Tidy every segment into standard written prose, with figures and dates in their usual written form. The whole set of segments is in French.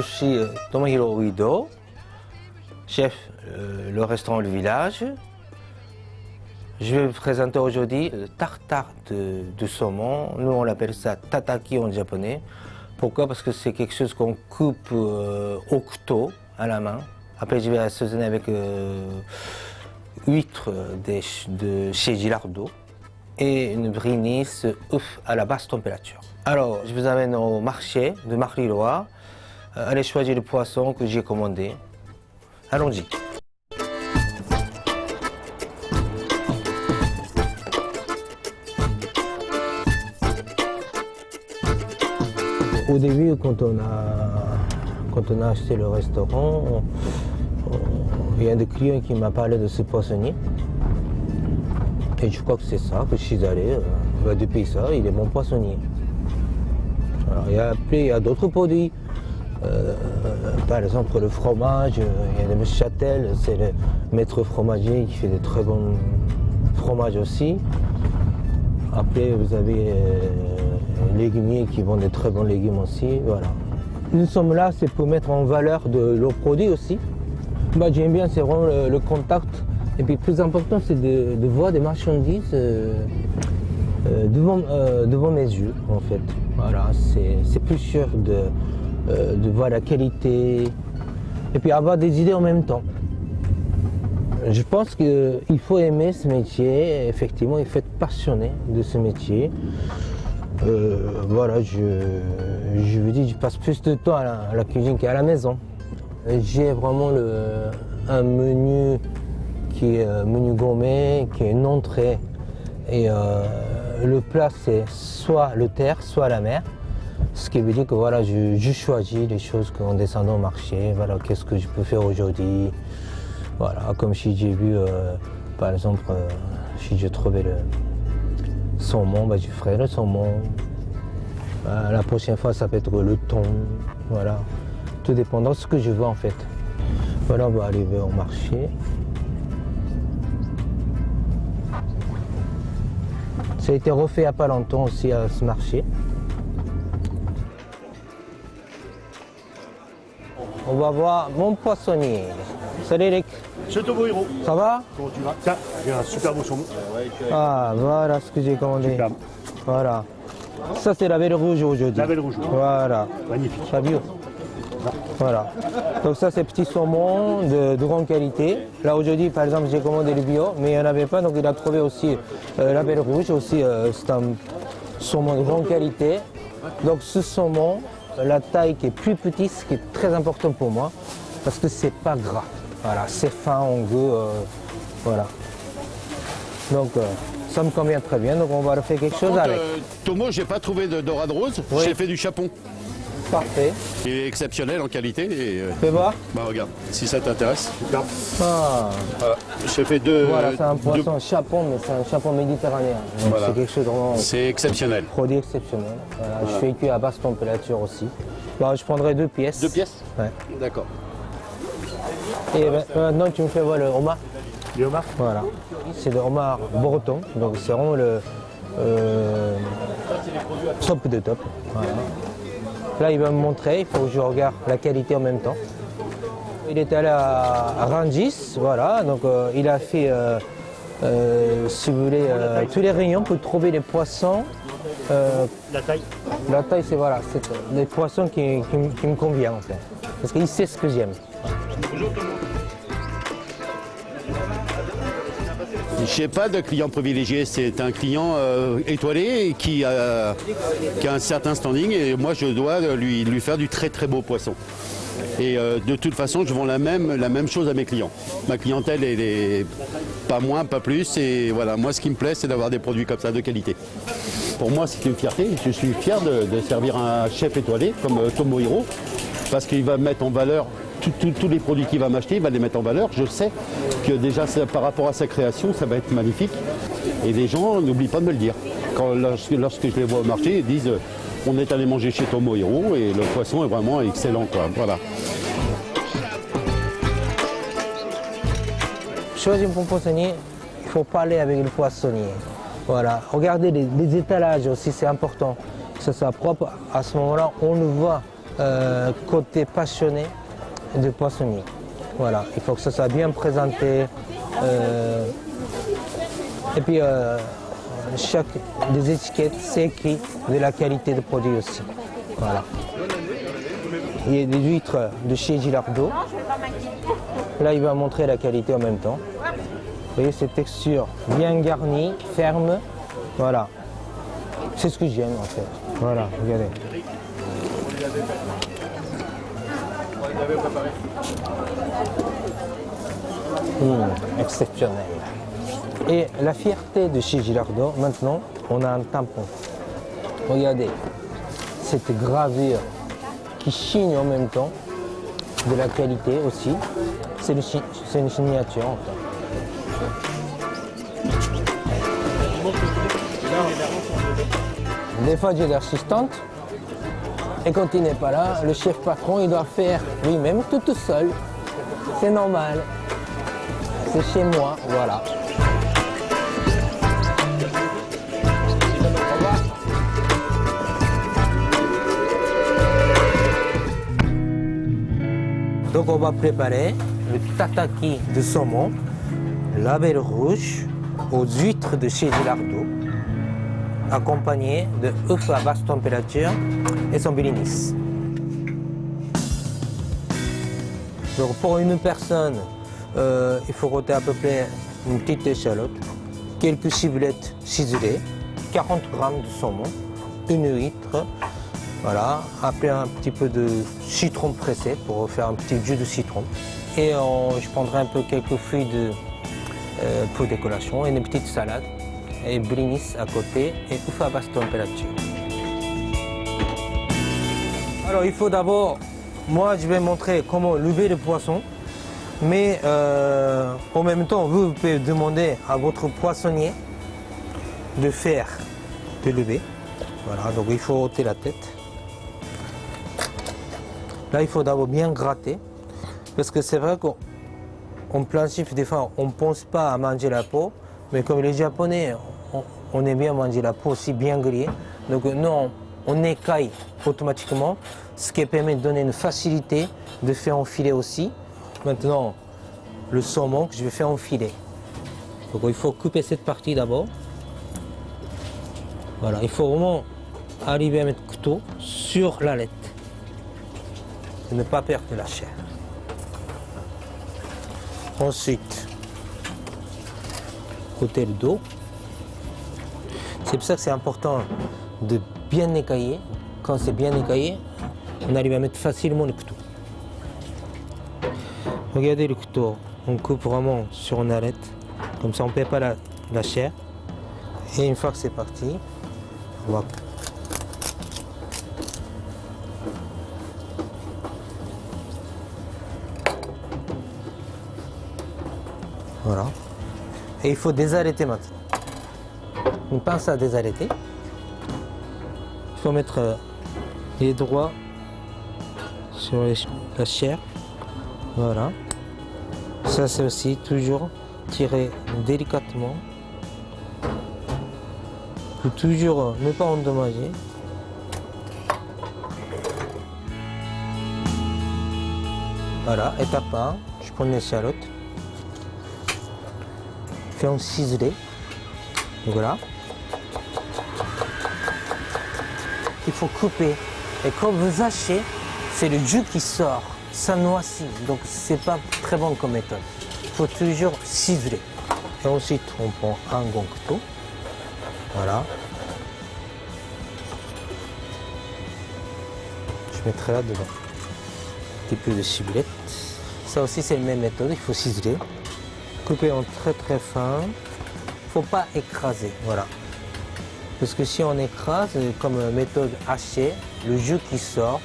suis Tomohiro Uido, chef le restaurant Le Village. Je vais vous présenter aujourd'hui le tartare de saumon. Nous, on l'appelle ça tataki en japonais. Pourquoi? Parce que c'est quelque chose qu'on coupe au couteau, à la main. Après, je vais assaisonner avec huîtres de chez Gilardo et une brinisse œuf à la basse température. Alors, je vous amène au marché de Marly-Loire. Allez choisir le poisson que j'ai commandé. Allons-y. Au début, quand on a acheté le restaurant, il y a un des clients qui m'a parlé de ce poissonnier. Et je crois que c'est ça, que je suis allé. Depuis ça, il est mon poissonnier. Alors, il y a d'autres produits. Par exemple, le fromage, il y a le monsieur Châtel, c'est le maître fromager qui fait de très bons fromages aussi. Après, vous avez les légumiers qui vendent de très bons légumes aussi. Voilà. Nous sommes là, c'est pour mettre en valeur de leurs produits aussi. J'aime bien, c'est vraiment le contact. Et puis, le plus important, c'est de voir des marchandises devant mes yeux, en fait. Voilà, c'est plus sûr de voir la qualité et puis avoir des idées en même temps. Je pense qu'il faut aimer ce métier, effectivement, il faut être passionné de ce métier. Voilà, je vous dis, je passe plus de temps à la cuisine qu'à la maison. J'ai vraiment un menu qui est menu gourmet, qui est une entrée. Et le plat, c'est soit le terre, soit la mer. Ce qui veut dire que voilà, je choisis les choses en descendant au marché. Voilà, qu'est-ce que je peux faire aujourd'hui. Voilà, comme si j'ai vu, par exemple, si j'ai trouvé le saumon, je ferai le saumon. La prochaine fois, ça peut être le thon. Voilà, tout dépendant de ce que je veux en fait. Voilà, on va arriver au marché. Ça a été refait il n'y a pas longtemps aussi à ce marché. On va voir mon poissonnier. Salut Eric. Monsieur Tomohiro. Ça va? Comment tu vas? Tiens, j'ai un super beau saumon. Ah, voilà ce que j'ai commandé. Super. Voilà. Ça, c'est la belle rouge aujourd'hui. La belle rouge. Voilà. Magnifique. Pas bio. Voilà. Donc ça, c'est petit saumon de grande qualité. Là, aujourd'hui, par exemple, j'ai commandé le bio, mais il n'y en avait pas. Donc, il a trouvé aussi la belle rouge. Aussi, c'est un saumon de grande qualité. Donc, ce saumon, la taille qui est plus petite, ce qui est très important pour moi, parce que c'est pas gras. Voilà, c'est fin, on veut, voilà. Donc, ça me convient très bien, donc on va refaire quelque chose avec. Tomo, j'ai pas trouvé de dorade rose, Oui. j'ai fait du chapon. Parfait. Il est exceptionnel en qualité. Et, Fais voir. Regarde, si ça t'intéresse. Ah, Voilà. J'ai fait deux. voilà, c'est un poisson chapon, mais c'est un chapon méditerranéen. Donc Voilà. c'est quelque chose de vraiment C'est exceptionnel. produit exceptionnel. Voilà, je fais cuire à basse température aussi. Je prendrai 2 pièces. 2 pièces? Ouais. D'accord. Et maintenant, tu me fais voir le homard. Le homard? Voilà. C'est le homard breton, donc c'est vraiment le top de top. Voilà. Là, il va me montrer, il faut que je regarde la qualité en même temps. Il est allé à Rungis, voilà, donc il a fait, si vous voulez, tous les rayons pour trouver les poissons. La taille? La taille, c'est voilà, c'est des poissons qui me conviennent en fait. Parce qu'il sait ce que j'aime. Je n'ai pas de client privilégié, c'est un client étoilé qui a un certain standing et moi je dois lui faire du très très beau poisson. Et de toute façon, je vends la même chose à mes clients. Ma clientèle, elle est pas moins, pas plus. Et voilà, moi ce qui me plaît, c'est d'avoir des produits comme ça, de qualité. Pour moi, c'est une fierté. Je suis fier de servir un chef étoilé comme Tomohiro, parce qu'il va mettre en valeur tous les produits qu'il va m'acheter, il va les mettre en valeur. Je sais que déjà par rapport à sa création, ça va être magnifique. Et les gens n'oublient pas de me le dire. Lorsque je les vois au marché, ils disent on est allé manger chez Tomohiro et le poisson est vraiment excellent, quoi. Voilà. Choisir un bon poissonnier, il faut parler avec le poissonnier. Voilà. Regardez les étalages aussi, c'est important. Que ce soit propre. À ce moment-là, on le voit côté passionné de poissonnier. Voilà, il faut que ça soit bien présenté. Et puis, chaque des étiquettes, c'est écrit de la qualité de produit aussi. Voilà. Il y a des huîtres de chez Gilardo. Là, il va montrer la qualité en même temps. Vous voyez cette texture bien garnie, ferme. Voilà. C'est ce que j'aime en fait. Voilà, regardez. Exceptionnel. Et la fierté de chez Gilardo, maintenant, on a un tampon. Regardez, cette gravure qui chigne en même temps, de la qualité aussi. C'est une signature en fait. Des fois j'ai l'assistante et quand il n'est pas là, le chef patron il doit faire lui-même tout seul. C'est normal. C'est chez moi, voilà. Donc on va préparer le tataki de saumon, label rouge, aux huîtres de chez Gilardo, accompagné de œufs à basse température et son blinis. Donc pour une personne, il faut compter à peu près une petite échalote, quelques ciblettes ciselées, 40 grammes de saumon, une huître, voilà. Après un petit peu de citron pressé pour faire un petit jus de citron. Et je prendrai un peu quelques fruits pour décoration et une petite salade. Et blinis à côté et œufs à basse température. Alors il faut d'abord, moi je vais montrer comment lever le poisson. Mais en même temps, vous pouvez demander à votre poissonnier de faire le lever. Voilà, donc il faut ôter la tête. Là, il faut d'abord bien gratter. Parce que c'est vrai qu'en planchif, des fois, on ne pense pas à manger la peau. Mais comme les Japonais, on aime bien manger la peau aussi bien grillée. Donc nous, on écaille automatiquement, ce qui permet de donner une facilité de faire enfiler aussi. Maintenant, le saumon que je vais faire enfiler. Donc il faut couper cette partie d'abord. Voilà, il faut vraiment arriver à mettre le couteau sur l'alette. Et ne pas perdre la chair. Ensuite, côté le dos. C'est pour ça que c'est important de bien écailler. Quand c'est bien écaillé, on arrive à mettre facilement le couteau. Regardez le couteau, on coupe vraiment sur une arête, comme ça on ne perd pas la chair. Et une fois que c'est parti, on va... Voilà. Et il faut désarrêter maintenant. Une pince à désarrêter. Il faut mettre les doigts sur la chair. Voilà. Ça c'est aussi toujours tirer délicatement. Il faut toujours ne pas endommager. Voilà, étape 1, je prends l'échalote. Je fais un ciselé. Voilà. Il faut couper. Et quand vous hachez, c'est le jus qui sort. Ça noircit, donc c'est pas très bon comme méthode. Il faut toujours ciseler. Et ensuite, on prend un grand couteau. Voilà. Je mettrai là-dedans un petit peu de ciblette. Ça aussi, c'est la même méthode, il faut ciseler. Couper en très très fin. Il ne faut pas écraser, voilà. Parce que si on écrase, comme méthode hachée, le jus qui sort,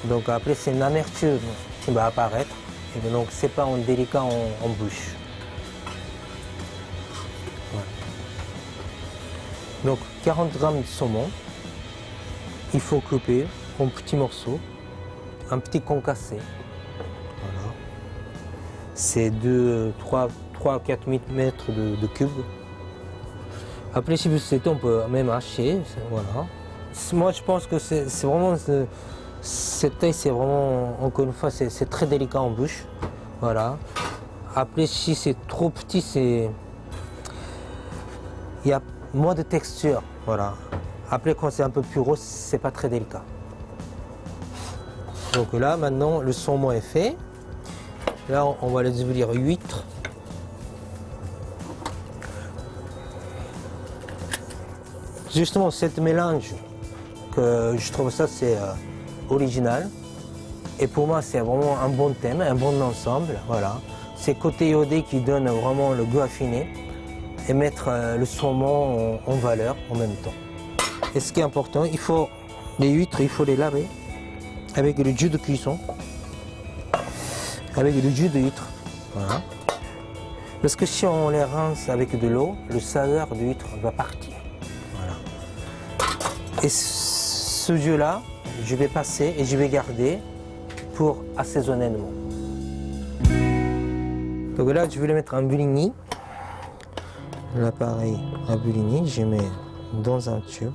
donc après c'est une amertume qui va apparaître. Et donc c'est pas en délicat en bouche. Voilà. Donc 40 grammes de saumon, il faut couper en petits morceaux, un petit concassé. Voilà. C'est 3 à 4 mètres de cube. Après si vous souhaitez, on peut même hacher. Voilà. Moi je pense que c'est vraiment Cette taille, c'est vraiment, encore une fois, c'est très délicat en bouche. Voilà. Après, si c'est trop petit, il y a moins de texture. Voilà. Après, quand c'est un peu plus rose, c'est pas très délicat. Donc là, maintenant, le saumon est fait. Là, on va les ouvrir huîtres. Justement, cette mélange, que je trouve ça, c'est original. Et pour moi, c'est vraiment un bon thème, un bon ensemble. Voilà. C'est côté iodé qui donne vraiment le goût affiné et mettre le saumon en valeur en même temps. Et ce qui est important, les huîtres, il faut les laver avec le jus de cuisson, avec le jus de huître. Voilà. Parce que si on les rince avec de l'eau, le saveur de l'huître va partir. Voilà. Et ce jus-là, je vais passer et je vais garder pour assaisonnement. Donc là, je vais le mettre en bouligny. L'appareil à bouligny, je mets dans un tube.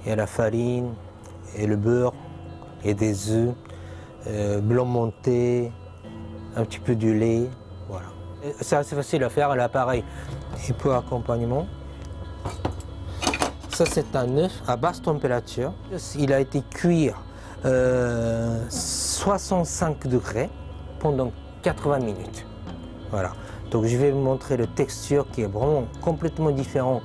Il y a la farine, et le beurre, et des œufs, blanc monté, un petit peu de lait. Voilà. C'est assez facile à faire, l'appareil. Et pour accompagnement, ça c'est un œuf à basse température. Il a été cuit 65 degrés pendant 80 minutes. Voilà. Donc je vais vous montrer la texture qui est vraiment complètement différente.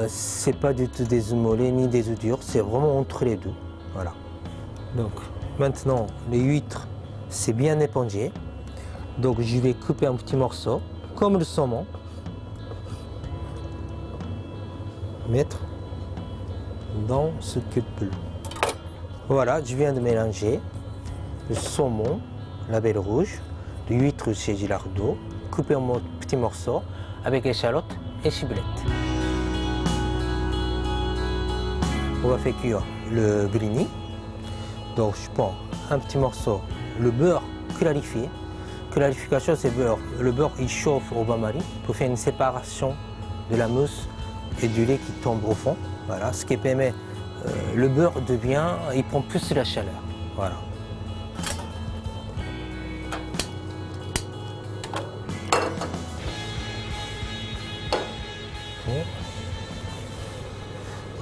C'est pas du tout des œufs mollets ni des œufs durs, c'est vraiment entre les deux. Voilà. Donc maintenant les huîtres, c'est bien épongé. Donc je vais couper un petit morceau, comme le saumon. Mettre dans ce cube. Voilà, je viens de mélanger le saumon, la belle rouge, l'huître chez Gilardo, coupé en petits morceaux avec échalotes et ciboulette. On va faire cuire le bouligny. Donc je prends un petit morceau, le beurre clarifié. Clarification, c'est beurre. Le beurre, il chauffe au bain-marie pour faire une séparation de la mousse et du lait qui tombe au fond. Voilà, ce qui permet, le beurre il prend plus de la chaleur. Voilà.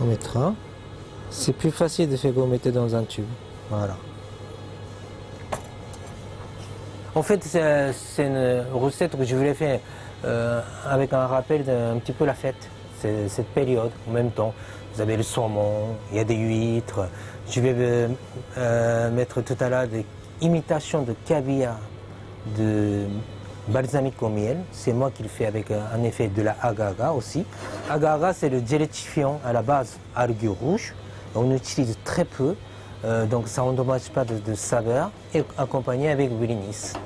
On mettra. C'est plus facile de faire que vous mettez dans un tube. Voilà. En fait, c'est une recette que je voulais faire avec un rappel d'un petit peu la fête. C'est cette période, en même temps. Vous avez le saumon, il y a des huîtres. Je vais mettre tout à l'heure des imitations de caviar, de balsamique au miel. C'est moi qui le fais avec un effet de la agar-agar aussi. Agar-agar, c'est le gélifiant à la base algues rouges. On utilise très peu, donc ça n'endommage pas de saveur, et accompagné avec bouligny. C'est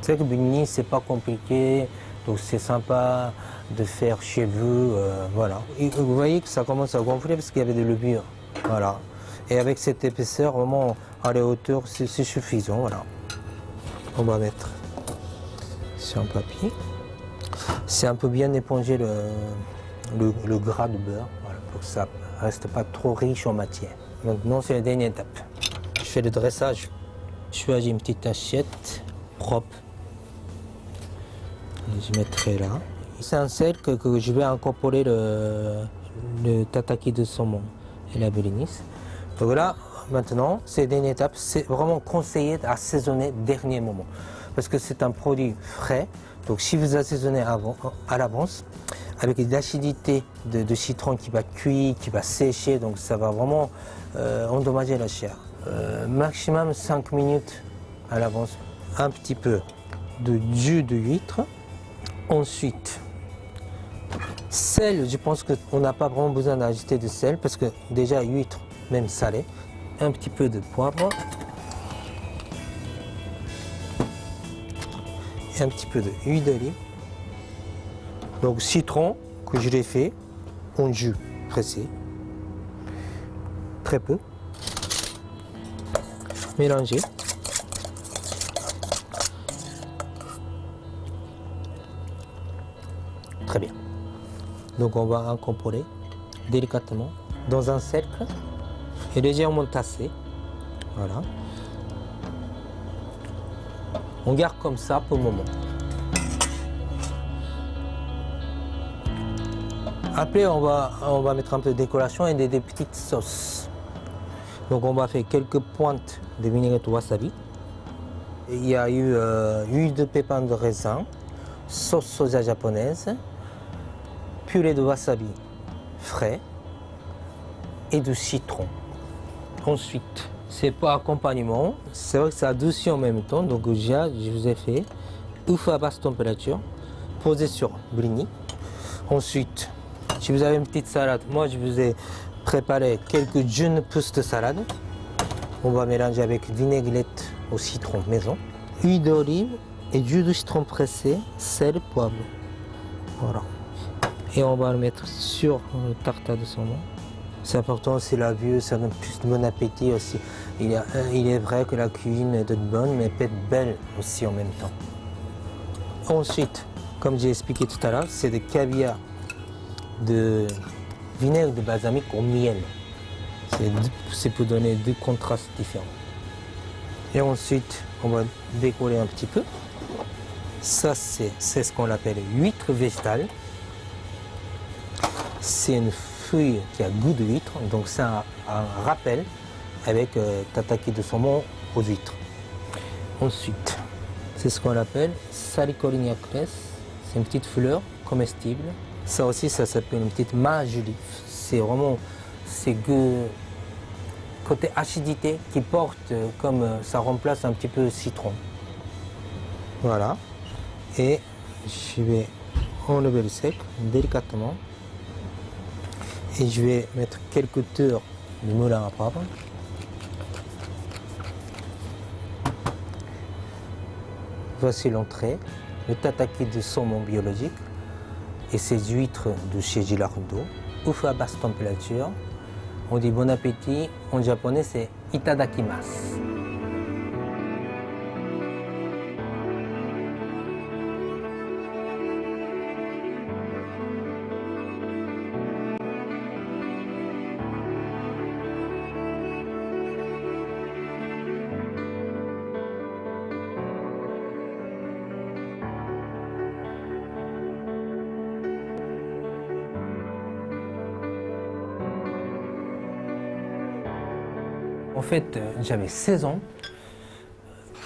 vrai que bouligny, c'est pas compliqué, donc c'est sympa de faire chez vous, voilà. Et vous voyez que ça commence à gonfler parce qu'il y avait de levure, voilà. Et avec cette épaisseur, vraiment à la hauteur, c'est suffisant, voilà. On va mettre sur un papier. C'est un peu bien éponger le gras de beurre, voilà, pour que ça reste pas trop riche en matière. Maintenant, c'est la dernière étape. Je fais le dressage. Je choisis une petite assiette propre. Et je mettrai là. C'est un sel que je vais incorporer le tataki de saumon et la bolognese. Donc là, maintenant, c'est la dernière étape. C'est vraiment conseillé d'assaisonner dernier moment. Parce que c'est un produit frais. Donc si vous assaisonnez à l'avance, avec l'acidité de citron qui va cuire, qui va sécher, donc ça va vraiment endommager la chair. Maximum 5 minutes à l'avance. Un petit peu de jus de huître. Ensuite, sel, je pense qu'on n'a pas vraiment besoin d'ajouter de sel parce que déjà huître, même salée. Un petit peu de poivre. Et un petit peu d'huile d'olive. Donc citron que je l'ai fait en jus pressé. Très peu. Mélanger. Très bien. Donc on va incorporer délicatement dans un cercle et légèrement tassé. Voilà. On garde comme ça pour le moment. Après, on va mettre un peu de décoration et des petites sauces. Donc on va faire quelques pointes de vinaigrette wasabi. Il y a eu huile de pépins de raisin, sauce soja japonaise, purée de wasabi frais et du citron. Ensuite, c'est pour accompagnement, c'est vrai que ça adoucit en même temps, donc je vous ai fait œuf à basse température, posé sur blini. Ensuite, si vous avez une petite salade, moi je vous ai préparé quelques jeunes pousses de salade. On va mélanger avec vinaigrette au citron maison, huile d'olive et jus de citron pressé, sel, poivre. Voilà. Et on va le mettre sur le tartare de saumon. C'est important, c'est la vue, ça donne plus de bon appétit aussi. Il est vrai que la cuisine est bonne, mais peut être belle aussi en même temps. Ensuite, comme j'ai expliqué tout à l'heure, c'est des caviar de vinaigre de balsamique au miel. C'est pour donner deux contrastes différents. Et ensuite, on va décorer un petit peu. Ça, c'est ce qu'on appelle huître végétale. C'est une feuille qui a goût de huître, donc c'est un rappel avec tataki de saumon aux huîtres. Ensuite, c'est ce qu'on appelle Salicornia cress. C'est une petite fleur comestible. Ça aussi, ça s'appelle une petite majulif. C'est vraiment côté acidité qui porte comme ça remplace un petit peu le citron. Voilà. Et je vais enlever le sec délicatement. Et je vais mettre quelques teurs de moulin à poivre. Voici l'entrée, le tataki de saumon biologique et ses huîtres de chez Gilardo, œuf à basse température. On dit bon appétit, en japonais c'est itadakimasu. En fait, j'avais 16 ans.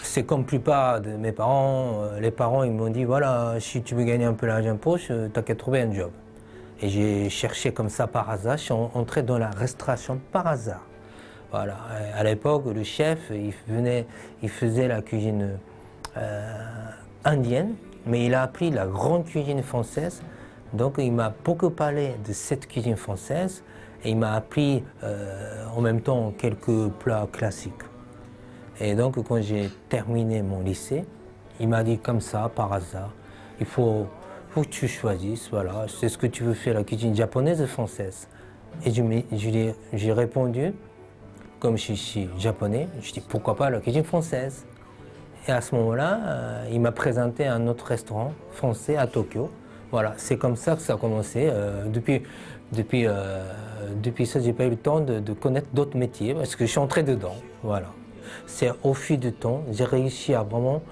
C'est comme la plupart de mes parents. Les parents, ils m'ont dit, voilà, si tu veux gagner un peu l'argent en poche, t'as qu'à trouver un job. Et j'ai cherché comme ça par hasard. Je suis entré dans la restauration par hasard. Voilà. À l'époque, le chef, il faisait la cuisine indienne, mais il a appris la grande cuisine française. Donc, il m'a beaucoup parlé de cette cuisine française. Et il m'a appris en même temps quelques plats classiques. Et donc quand j'ai terminé mon lycée, il m'a dit comme ça, par hasard, il faut que tu choisisses, voilà, c'est ce que tu veux faire, la cuisine japonaise ou française. Et j'ai répondu, comme je suis japonais, je dis pourquoi pas la cuisine française. Et à ce moment-là, il m'a présenté un autre restaurant français à Tokyo. Voilà, c'est comme ça que ça a commencé. Depuis ça, j'ai pas eu le temps de connaître d'autres métiers parce que je suis entré dedans. Voilà. C'est au fil du temps, j'ai réussi à vraiment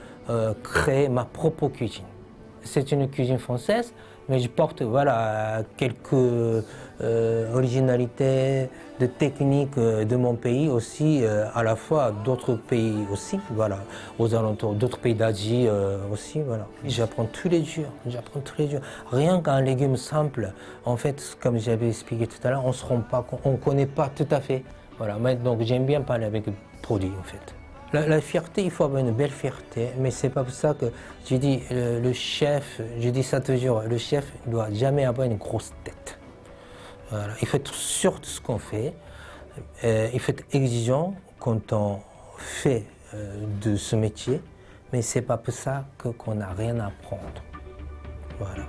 créer ma propre cuisine. C'est une cuisine française, mais je porte voilà, quelques originalités de techniques de mon pays aussi, à la fois d'autres pays aussi, voilà, aux alentours, d'autres pays d'Asie aussi, voilà. J'apprends tous les jours, Rien qu'un légume simple, en fait, comme j'avais expliqué tout à l'heure, on se rend pas compte, on connaît pas tout à fait, voilà. Donc j'aime bien parler avec le produit, en fait. La fierté, il faut avoir une belle fierté, mais c'est pas pour ça que je dis le chef, je dis ça toujours, le chef ne doit jamais avoir une grosse tête. Voilà. Il faut être sûr de ce qu'on fait, il faut être exigeant quand on fait de ce métier, mais c'est pas pour ça qu'on n'a rien à apprendre. Voilà.